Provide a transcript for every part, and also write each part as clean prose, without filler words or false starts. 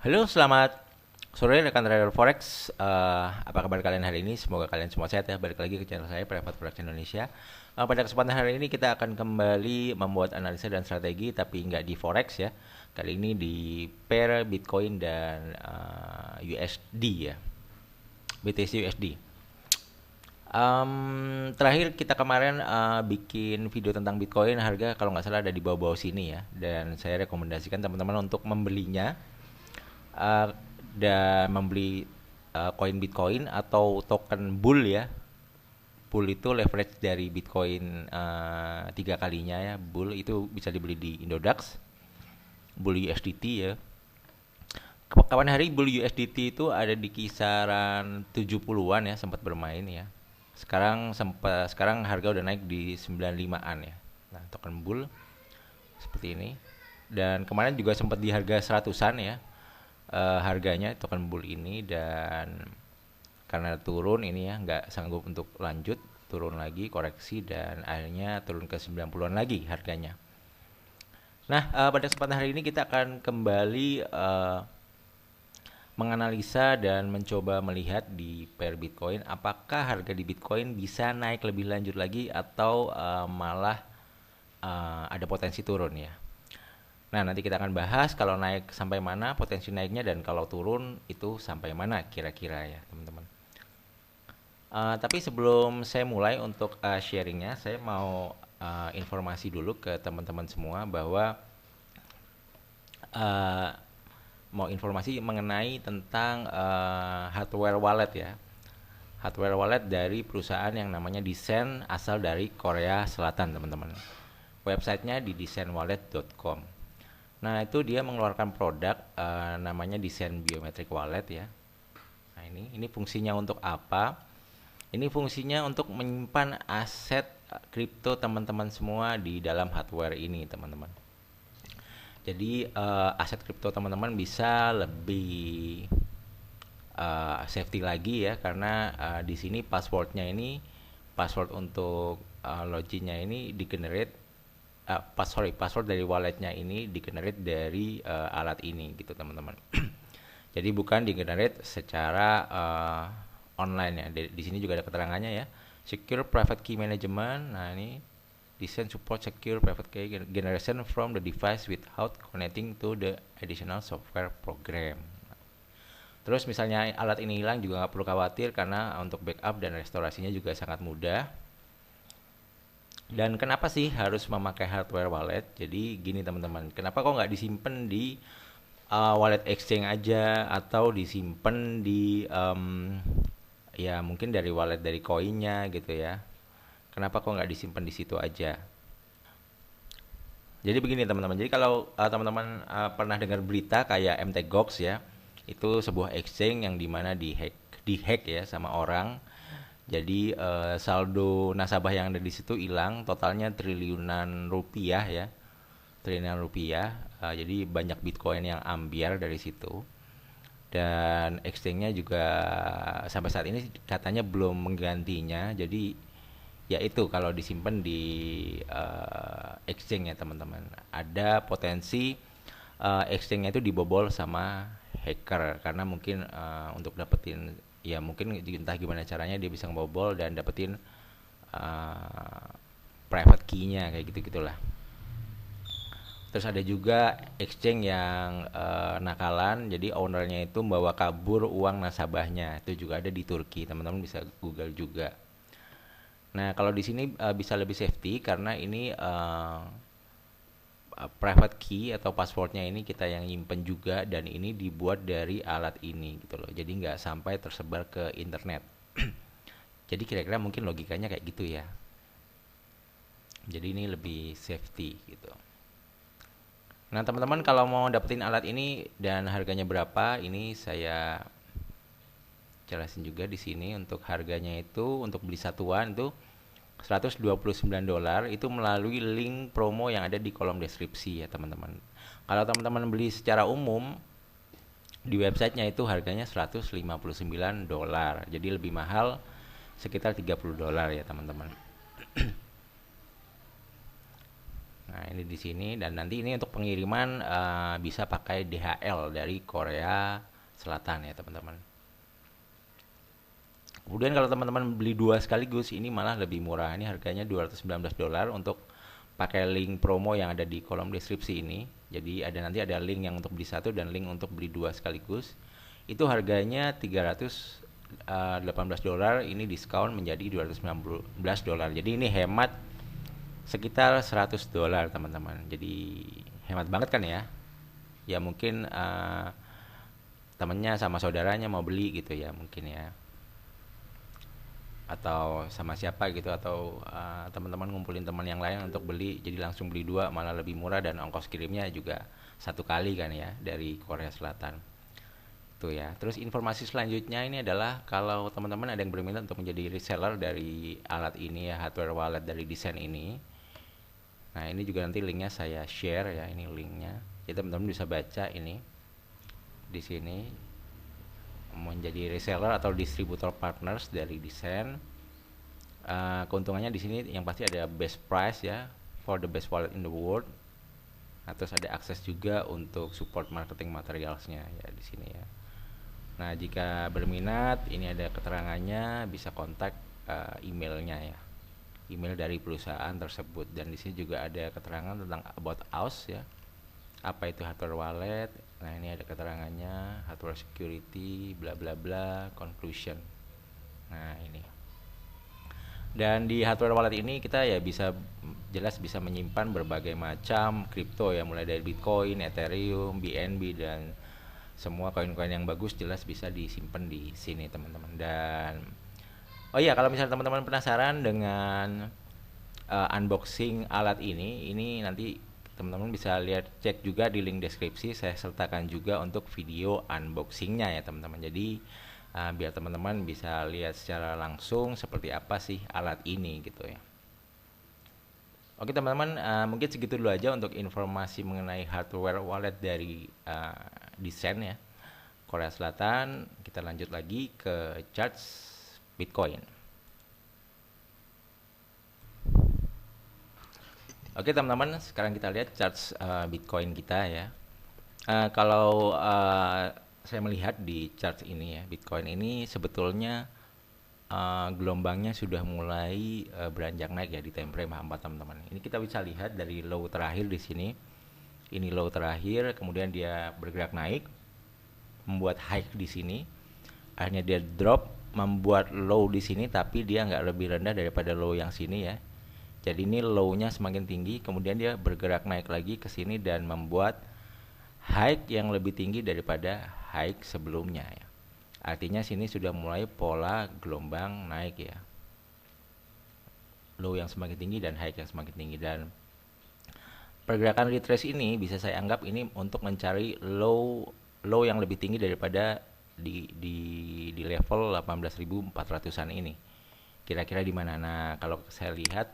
Halo, selamat sore rekan trader Forex. Apa kabar kalian hari ini? Semoga kalian semua sehat ya. Balik lagi ke channel saya, Private Forex Indonesia. Pada kesempatan hari ini kita akan kembali membuat analisa dan strategi, tapi nggak di Forex ya. Kali ini di pair Bitcoin dan USD ya, BTC USD. Terakhir kita kemarin bikin video tentang Bitcoin, harga kalau nggak salah ada di bawah-bawah sini ya. Dan saya rekomendasikan teman-teman untuk membelinya uh, dan membeli koin Bitcoin atau token Bull ya. Bull itu leverage dari Bitcoin tiga kalinya ya. Bull itu bisa dibeli di Indodax, Bull USDT ya. Kapan hari Bull USDT itu ada di kisaran 70-an ya, sempat bermain ya. Sekarang harga udah naik di 95-an ya. Nah, token Bull seperti ini. Dan kemarin juga sempat di harga 100-an ya. Harganya token Bull ini, dan karena turun ini ya nggak sanggup untuk lanjut, turun lagi, koreksi, dan akhirnya turun ke 90-an lagi harganya. Nah, pada kesempatan hari ini kita akan kembali menganalisa dan mencoba melihat di pair Bitcoin apakah harga di Bitcoin bisa naik lebih lanjut lagi atau malah ada potensi turun ya. Nah, nanti kita akan bahas kalau naik sampai mana potensi naiknya, dan kalau turun itu sampai mana kira-kira ya, teman-teman. Tapi sebelum saya mulai untuk sharingnya, saya mau informasi dulu ke teman-teman semua bahwa uh, mau informasi mengenai tentang hardware wallet ya. Hardware wallet dari perusahaan yang namanya Design, asal dari Korea Selatan, teman-teman. Websitenya di designwallet.com. Nah, itu dia mengeluarkan produk namanya Design Biometric Wallet ya. Nah, ini fungsinya untuk apa? Ini fungsinya untuk menyimpan aset kripto teman-teman semua di dalam hardware ini, teman-teman. Jadi aset kripto teman-teman bisa lebih safety lagi ya, karena di sini password untuk loginnya ini di-generate password dari walletnya ini di-generate dari alat ini gitu, teman-teman. Jadi bukan di-generate secara online ya. Di sini juga ada keterangannya ya. Secure Private Key Management. Nah, ini Design support secure private key generation from the device without connecting to the additional software program. Terus misalnya alat ini hilang juga nggak perlu khawatir, karena untuk backup dan restorasinya juga sangat mudah. Dan kenapa sih harus memakai hardware wallet? Jadi gini, teman-teman, kenapa kok nggak disimpan di wallet exchange aja, atau disimpan di ya mungkin dari wallet dari koinnya gitu ya? Kenapa kok nggak disimpan di situ aja? Jadi begini, teman-teman. Jadi kalau teman-teman pernah dengar berita kayak MT Gox ya, itu sebuah exchange yang dimana dihack ya sama orang. Jadi saldo nasabah yang ada di situ hilang, totalnya triliunan rupiah ya, triliunan rupiah. Jadi banyak Bitcoin yang ambiar dari situ. Dan exchange-nya juga sampai saat ini katanya belum menggantinya. Jadi ya itu, kalau disimpan di exchange ya, teman-teman, ada potensi exchange-nya itu dibobol sama hacker, karena mungkin untuk dapetin, ya mungkin entah gimana caranya dia bisa ngebobol dan dapetin uh, private key-nya kayak gitu-gitulah. Terus ada juga exchange yang nakalan, jadi ownernya itu membawa kabur uang nasabahnya. Itu juga ada di Turki, teman-teman bisa Google juga. Nah, kalau di sini bisa lebih safety, karena ini private key atau passwordnya ini kita yang nyimpen juga, dan ini dibuat dari alat ini gitu loh. Jadi nggak sampai tersebar ke internet. Jadi kira-kira mungkin logikanya kayak gitu ya. Jadi ini lebih safety gitu. Nah, teman-teman, kalau mau dapetin alat ini dan harganya berapa, ini saya jelasin juga di sini. Untuk harganya itu untuk beli satuan itu $129 itu melalui link promo yang ada di kolom deskripsi ya, teman-teman. Kalau teman-teman beli secara umum di websitenya itu harganya $159, jadi lebih mahal sekitar $30 ya, teman-teman. Nah, ini di sini, dan nanti ini untuk pengiriman bisa pakai DHL dari Korea Selatan ya, teman-teman. Kemudian kalau teman-teman beli dua sekaligus, ini malah lebih murah. Ini harganya $219 untuk pakai link promo yang ada di kolom deskripsi ini. Jadi nanti ada link yang untuk beli satu dan link untuk beli dua sekaligus. Itu harganya $318, ini diskon menjadi $219. Jadi ini hemat sekitar $100, teman-teman. Jadi hemat banget kan ya? Ya mungkin temennya sama saudaranya mau beli gitu ya, mungkin ya, atau sama siapa gitu, atau teman-teman ngumpulin teman yang lain untuk beli, jadi langsung beli dua malah lebih murah, dan ongkos kirimnya juga satu kali kan ya dari Korea Selatan tuh ya. Terus informasi selanjutnya ini adalah kalau teman-teman ada yang berminat untuk menjadi reseller dari alat ini ya, hardware wallet dari desain ini. Nah, ini juga nanti linknya saya share ya, ini linknya. Jadi teman-teman bisa baca ini di sini, menjadi reseller atau distributor partners dari desain. Keuntungannya di sini yang pasti ada best price ya, for the best wallet in the world. Nah, terus ada akses juga untuk support marketing materialsnya ya di sini ya. Nah, jika berminat, ini ada keterangannya, bisa kontak emailnya ya, email dari perusahaan tersebut. Dan di sini juga ada keterangan tentang about us ya, apa itu hardware wallet. Nah, ini ada keterangannya, hardware security, bla bla bla, conclusion. Nah, ini. Dan di hardware wallet ini kita ya jelas bisa menyimpan berbagai macam kripto ya, mulai dari Bitcoin, Ethereum, BNB, dan semua koin-koin yang bagus jelas bisa disimpan di sini, teman-teman. Dan oh iya, kalau misalnya teman-teman penasaran dengan unboxing alat ini nanti teman-teman bisa cek juga di link deskripsi, saya sertakan juga untuk video unboxingnya ya, teman-teman. Jadi biar teman-teman bisa lihat secara langsung seperti apa sih alat ini gitu ya. Oke teman-teman, mungkin segitu dulu aja untuk informasi mengenai hardware wallet dari desain ya, Korea Selatan. Kita lanjut lagi ke charts Bitcoin. Oke teman-teman, sekarang kita lihat charts Bitcoin kita ya. Kalau saya melihat di chart ini ya, Bitcoin ini sebetulnya gelombangnya sudah mulai beranjak naik ya di time frame 4, teman-teman. Ini kita bisa lihat dari low terakhir di sini. Ini low terakhir, kemudian dia bergerak naik, membuat high di sini. Akhirnya dia drop, membuat low di sini, tapi dia nggak lebih rendah daripada low yang sini ya. Jadi ini low-nya semakin tinggi, kemudian dia bergerak naik lagi ke sini dan membuat high yang lebih tinggi daripada high sebelumnya ya. Artinya sini sudah mulai pola gelombang naik ya. Low yang semakin tinggi dan high yang semakin tinggi, dan pergerakan retrace ini bisa saya anggap ini untuk mencari low yang lebih tinggi daripada di level 18.400-an ini. Kira-kira di mana? Nah, kalau saya lihat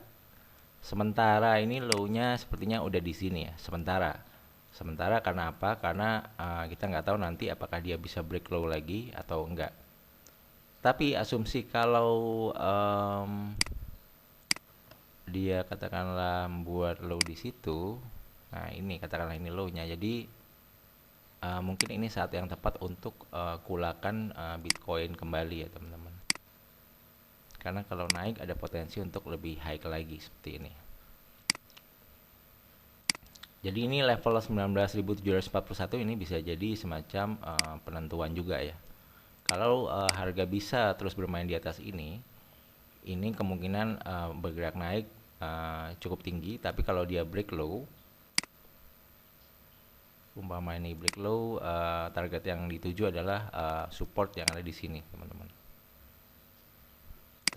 sementara ini low-nya sepertinya udah di sini ya. Sementara karena apa? Karena kita nggak tahu nanti apakah dia bisa break low lagi atau enggak. Tapi asumsi kalau dia katakanlah membuat low di situ, nah ini katakanlah ini low-nya. Jadi mungkin ini saat yang tepat untuk kulakan Bitcoin kembali ya, teman-teman. Karena kalau naik ada potensi untuk lebih high lagi seperti ini. Jadi ini level 19.741 ini bisa jadi semacam penentuan juga ya. Kalau harga bisa terus bermain di atas ini kemungkinan bergerak naik cukup tinggi. Tapi kalau dia break low, umpama ini break low, target yang dituju adalah support yang ada di sini, teman-teman.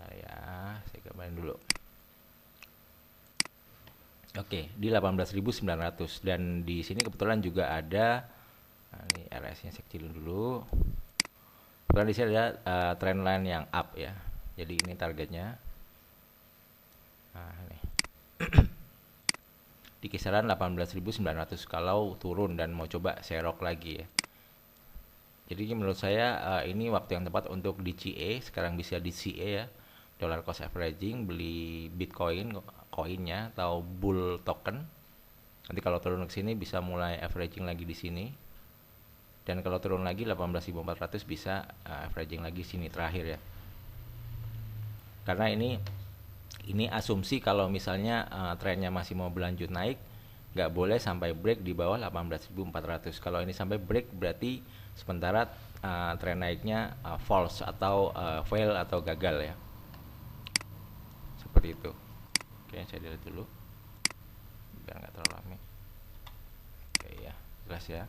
Saya gambarin dulu. Oke, di 18.900, dan di sini kebetulan juga ada ini RS-nya saya kecilin dulu. Kebetulan di sini ada trendline yang up ya. Jadi ini targetnya. Nah, ini. Di kisaran 18.900 kalau turun dan mau coba serok lagi ya. Jadi menurut saya ini waktu yang tepat untuk DCA. Sekarang bisa DCA ya, dollar cost averaging, beli Bitcoin koinnya atau bull token Nanti kalau turun ke sini bisa mulai averaging lagi di sini. Dan kalau turun lagi 18.400 bisa averaging lagi sini terakhir ya. Karena ini asumsi kalau misalnya trennya masih mau berlanjut naik, nggak boleh sampai break di bawah 18.400. Kalau ini sampai break berarti sementara tren naiknya false atau fail atau gagal ya. Seperti itu. Oke, saya delete dulu biar nggak terlalu rame. Oke ya, jelas ya.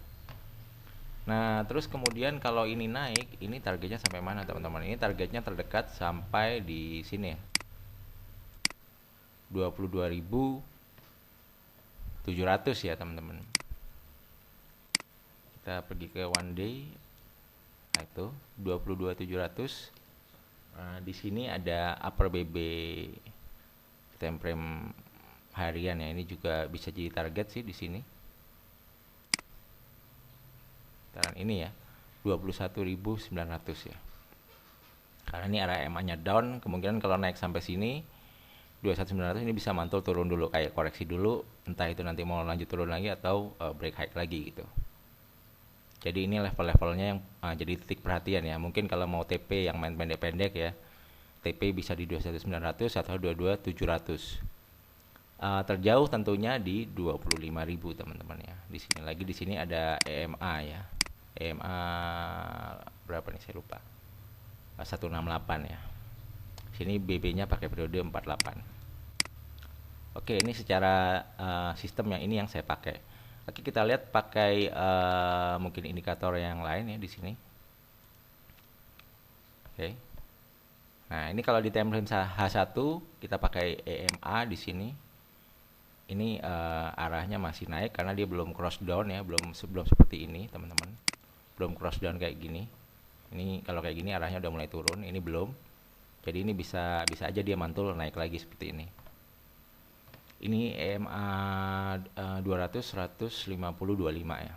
Nah, terus kemudian kalau ini naik, ini targetnya sampai mana teman-teman? Ini targetnya terdekat sampai di sini ya. 22.700 ya teman-teman. Kita pergi ke one day. Nah, itu 22.700. Di sini ada upper BB time frame harian ya. Ini juga bisa jadi target sih di sini. Ini ya 21.900 ya. Karena ini area EMA-nya down, kemungkinan kalau naik sampai sini 21.900 ini bisa mantul turun dulu, kayak koreksi dulu, entah itu nanti mau lanjut turun lagi atau break high lagi gitu. Jadi ini level-levelnya yang jadi titik perhatian ya. Mungkin kalau mau TP yang main pendek-pendek ya, TP bisa di 21.900 atau 22.700. Terjauh tentunya di 25.000 teman-teman ya. Di sini lagi, di sini ada EMA ya. EMA berapa nih saya lupa. 168 ya. Sini BB-nya pakai periode 48. Oke, ini secara sistem yang ini yang saya pakai. Oke, kita lihat pakai mungkin indikator yang lain ya di sini. Oke. Nah, ini kalau di time frame H1 kita pakai EMA di sini. Ini arahnya masih naik karena dia belum cross down ya, belum seperti ini, teman-teman. Belum cross down kayak gini. Ini kalau kayak gini arahnya udah mulai turun, ini belum. Jadi ini bisa aja dia mantul naik lagi seperti ini. Ini EMA 200 150 25 ya.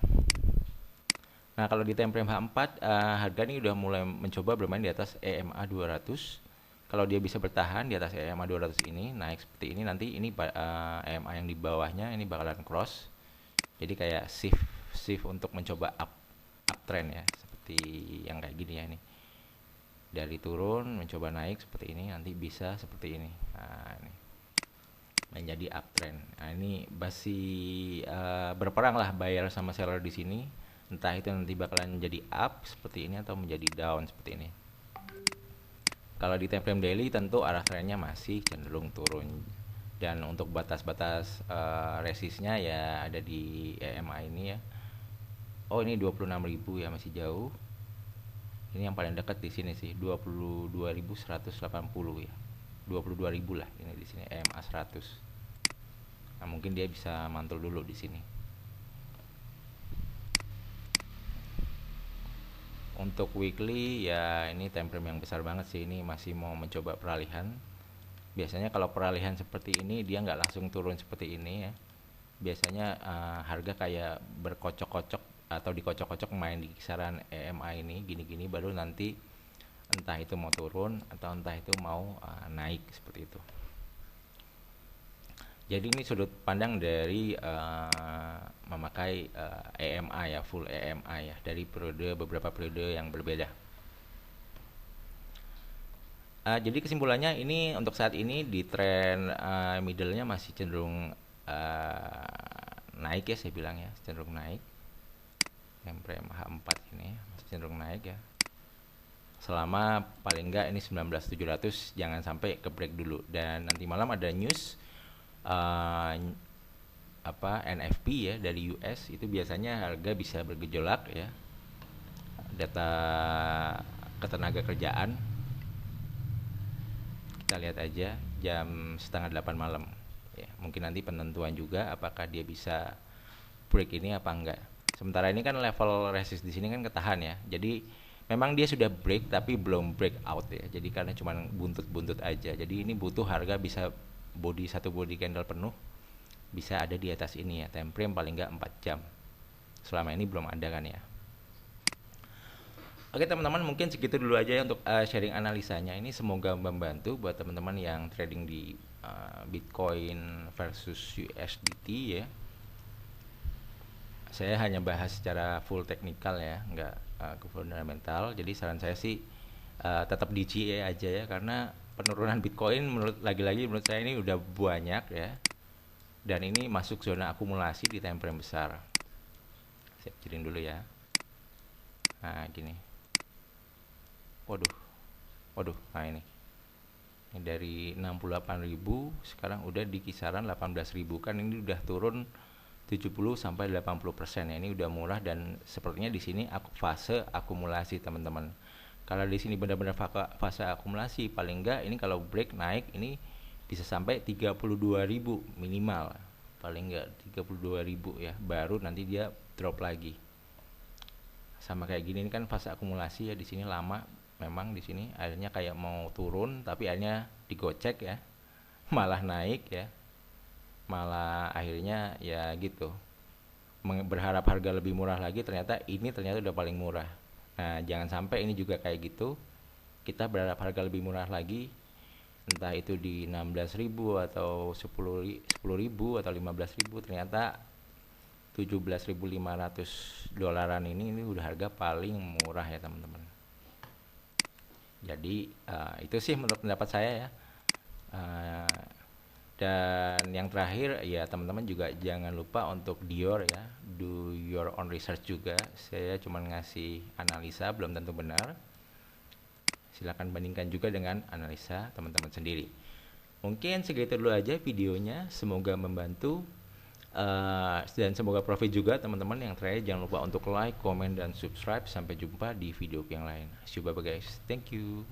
Nah, kalau di time frame H4 harga ini udah mulai mencoba bermain di atas EMA 200. Kalau dia bisa bertahan di atas EMA 200 ini, naik seperti ini, nanti ini EMA yang di bawahnya ini bakalan cross. Jadi kayak shift untuk mencoba uptrend ya, seperti yang kayak gini ya ini. Dari turun mencoba naik seperti ini, nanti bisa seperti ini. Nah, ini menjadi uptrend. Nah, ini masih berperang lah buyer sama seller di sini. Entah itu nanti bakalan menjadi up seperti ini atau menjadi down seperti ini. Kalau di time frame daily tentu arah trennya masih cenderung turun. Dan untuk batas-batas resistnya ya ada di EMA ini ya. Oh, ini 26.000 ya, masih jauh. Ini yang paling dekat di sini sih, 22.180 ya. 22.000 lah ini di sini EMA 100. Nah, mungkin dia bisa mantul dulu di sini. Untuk weekly ya ini time frame yang besar banget sih, ini masih mau mencoba peralihan. Biasanya kalau peralihan seperti ini dia nggak langsung turun seperti ini ya. Biasanya harga kayak berkocok-kocok atau dikocok-kocok main di kisaran EMA ini gini-gini, baru nanti entah itu mau turun atau entah itu mau naik seperti itu. Jadi ini sudut pandang dari memakai EMA ya, full EMA ya, dari beberapa periode yang berbeda. Jadi kesimpulannya ini untuk saat ini di tren middle-nya masih cenderung naik ya, saya bilang ya, cenderung naik. Time frame H4 ini masih cenderung naik ya. Selama paling enggak ini 19.700 jangan sampai ke break dulu. Dan nanti malam ada news NFP ya dari US, itu biasanya harga bisa bergejolak ya. Data ketenaga kerjaan kita lihat aja jam 7:30 malam ya. Mungkin nanti penentuan juga apakah dia bisa break ini apa enggak. Sementara ini kan level resist di sini kan ketahan ya. Jadi memang dia sudah break tapi belum break out ya. Jadi karena cuma buntut-buntut aja. Jadi ini butuh harga bisa satu body candle penuh bisa ada di atas ini ya. Time frame paling enggak 4 jam. Selama ini belum ada kan ya. Oke teman-teman, mungkin segitu dulu aja ya untuk sharing analisanya. Ini semoga membantu buat teman-teman yang trading di Bitcoin versus USDT ya. Saya hanya bahas secara full teknikal ya, nggak ke fundamental. Jadi saran saya sih tetap di CA aja ya, karena penurunan Bitcoin lagi-lagi menurut saya ini udah banyak ya, dan ini masuk zona akumulasi di time frame besar. Saya kecilin dulu ya. Nah gini, waduh, waduh, nah ini dari 68.000 sekarang udah di kisaran 18.000, kan ini udah turun 70 sampai 80% ya. Ini udah murah dan sepertinya di sini fase akumulasi teman-teman. Kalau di sini benar-benar fase akumulasi, paling enggak ini kalau break naik ini bisa sampai 32.000 minimal. Paling enggak 32.000 ya, baru nanti dia drop lagi. Sama kayak gini ini kan fase akumulasi ya, di sini lama memang. Di sini akhirnya kayak mau turun tapi akhirnya digocek ya, malah naik ya, malah akhirnya ya gitu, berharap harga lebih murah lagi, ternyata udah paling murah. Nah jangan sampai ini juga kayak gitu, kita berharap harga lebih murah lagi, entah itu di 16.000 atau 10.000 atau 15.000, ternyata 17.500 dolaran ini udah harga paling murah ya teman-teman. Jadi itu sih menurut pendapat saya ya. Dan yang terakhir ya teman-teman juga jangan lupa untuk Dior ya, do your own research juga. Saya cuma ngasih analisa, belum tentu benar. Silakan bandingkan juga dengan analisa teman-teman sendiri. Mungkin segitu dulu aja videonya, semoga membantu dan semoga profit juga teman-teman. Yang terakhir jangan lupa untuk like, comment, dan subscribe. Sampai jumpa di video yang lain. See you, bye guys, thank you.